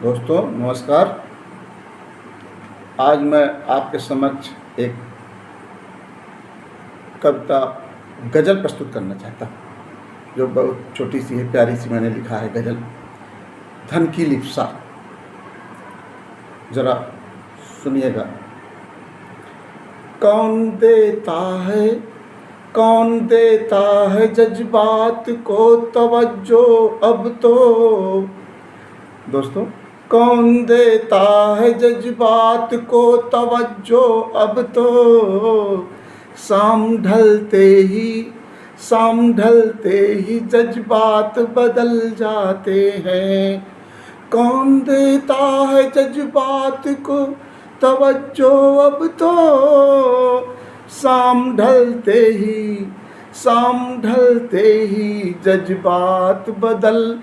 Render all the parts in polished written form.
दोस्तों नमस्कार। आज मैं आपके समक्ष एक कविता गज़ल प्रस्तुत करना चाहता हूँ, जो बहुत छोटी सी है, प्यारी सी मैंने लिखा है गज़ल। धन की लिप्सा, ज़रा सुनिएगा। कौन देता है जज्बात को तवज्जो अब तो। दोस्तों, कौन देता है जज्बात को तवज्जो अब तो। शाम ढलते ही जज्बात बदल जाते हैं। कौन देता है जज्बात को तवज्जो अब तो। शाम ढलते ही जज्बात बदल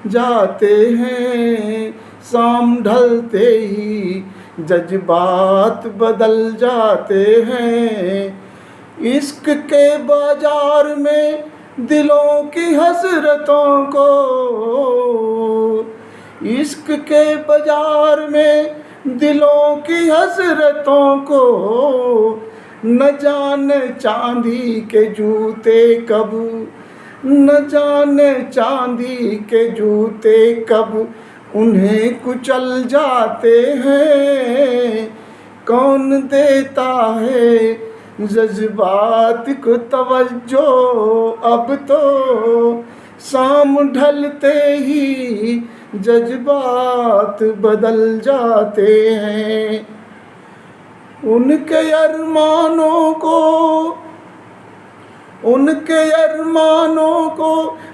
जाते हैं। शाम ढलते ही जज्बात बदल जाते हैं। इश्क के बाजार में दिलों की हसरतों को, इश्क के बाजार में दिलों की हसरतों को, न जाने चांदी के जूते कब, न जाने चांदी के जूते कब उन्हें कुचल जाते हैं। कौन देता है जज्बात को तवज्जो अब तो। शाम ढलते ही जज्बात बदल जाते हैं। उनके अरमानों को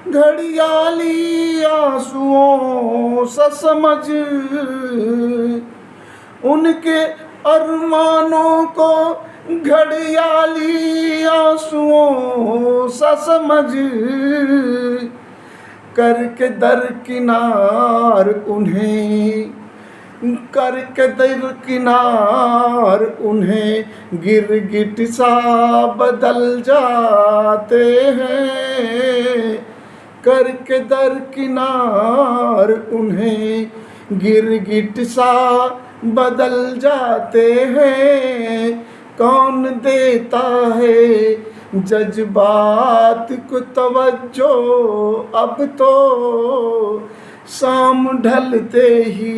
घड़ियाली आंसुओं सा समझ, उनके अरमानों को घड़ियाली आंसुओं सा समझ, करके दरकिनार उन्हें गिरगिट सा बदल जाते हैं। करके दरकिनार उन्हें गिरगिट सा बदल जाते हैं। कौन देता है जज्बात को तवज्जो अब तो। शाम ढलते ही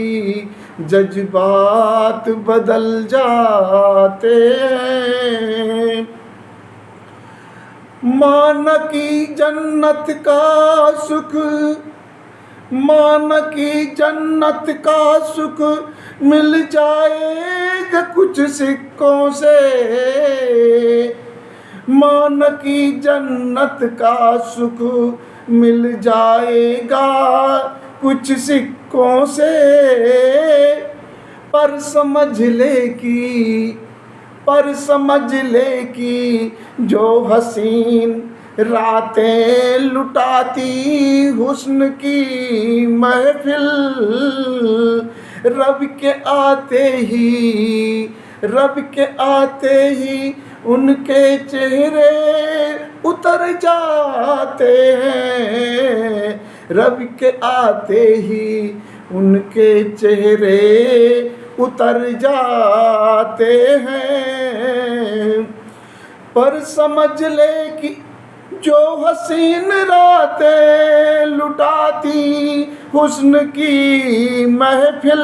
जज्बात बदल जाते हैं। मान की जन्नत का सुख मिल जाएगा कुछ सिक्कों से। मान की जन्नत का सुख मिल जाएगा कुछ सिक्कों से। पर समझ ले कि जो हसीन रातें लुटाती हुस्न की महफिल, रब के आते ही उनके चेहरे उतर जाते हैं। रब के आते ही उनके चेहरे उतर जाते हैं। पर समझ ले कि जो हसीन रातें लुटाती हुस्न की महफिल,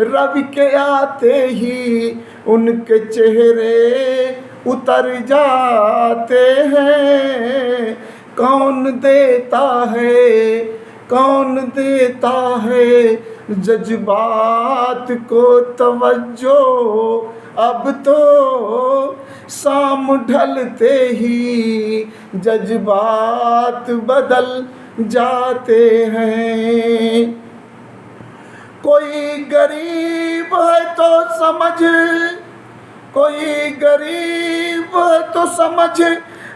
रब के आते ही उनके चेहरे उतर जाते हैं। कौन देता है जज्बात को तवज्जो अब तो। शाम ढलते ही जज्बात बदल जाते हैं। कोई गरीब है तो समझ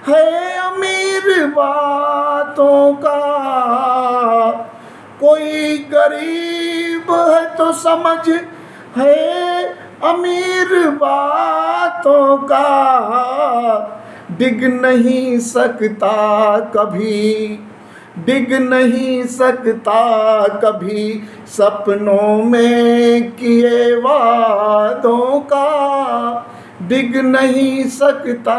है अमीर बातों का। कोई गरीब है तो समझ है अमीर बातों का। डिग नहीं सकता डिग नहीं सकता कभी सपनों में किए वादों का, डिग नहीं सकता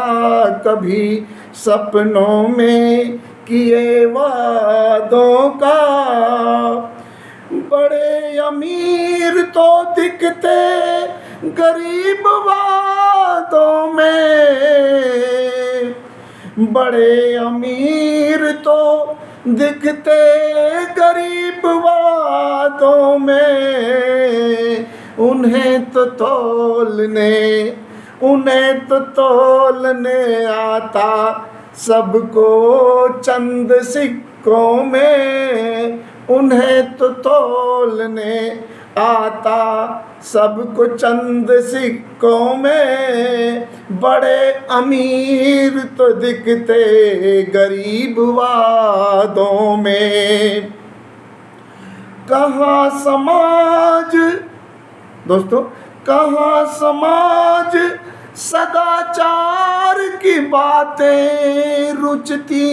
कभी सपनों में किए वादों का। बड़े अमीर तो दिखते गरीब वादों में, बड़े अमीर तो दिखते गरीब वादों में, उन्हें तो तोलने आता सबको चंद सिक्कों में, उन्हें तो तोलने आता सबको चंद सिक्कों में। बड़े अमीर तो दिखते गरीब वादों में। कहाँ समाज दोस्तों, कहाँ समाज सदाचार की बातें रुचती,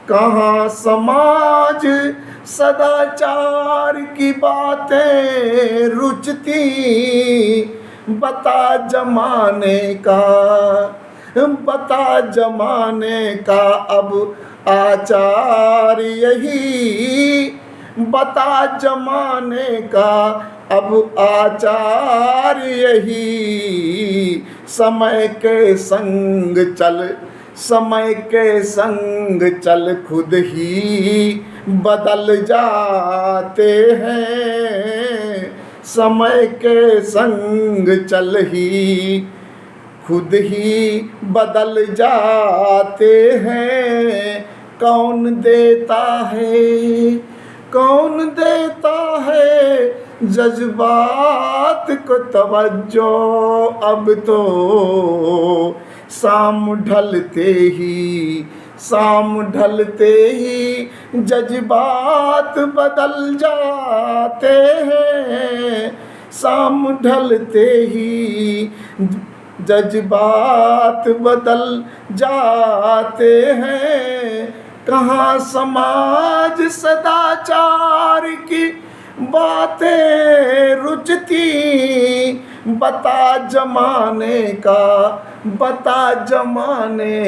कहाँ समाज सदाचार की बातें रुचती। बता जमाने का अब आचार यही, बता जमाने का अब आचार यही। समय के संग चल खुद ही बदल जाते हैं, समय के संग चल ही खुद ही बदल जाते हैं। कौन देता है जज्बात को तवज्जो, अब तो शाम ढलते ही जज्बात बदल जाते हैं, शाम ढलते ही जज्बात बदल जाते हैं। कहाँ समाज सदाचार की बातें रुचती, बता जमाने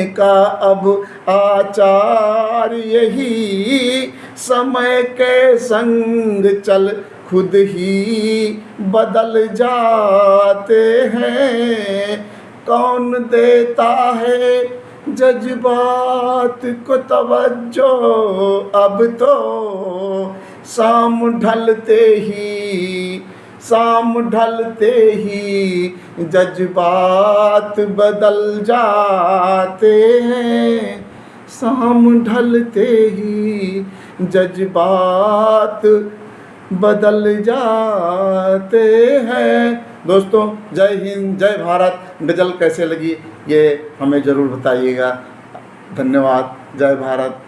का अब आचार यही। समय के संग चल खुद ही बदल जाते हैं। कौन देता है जज्बात को तवज्जो, अब तो शाम ढलते ही जज्बात बदल जाते हैं, शाम ढलते ही जज्बात बदल जाते हैं। दोस्तों जय हिंद, जय भारत। गज़ल कैसे लगी ये हमें ज़रूर बताइएगा। धन्यवाद। जय भारत।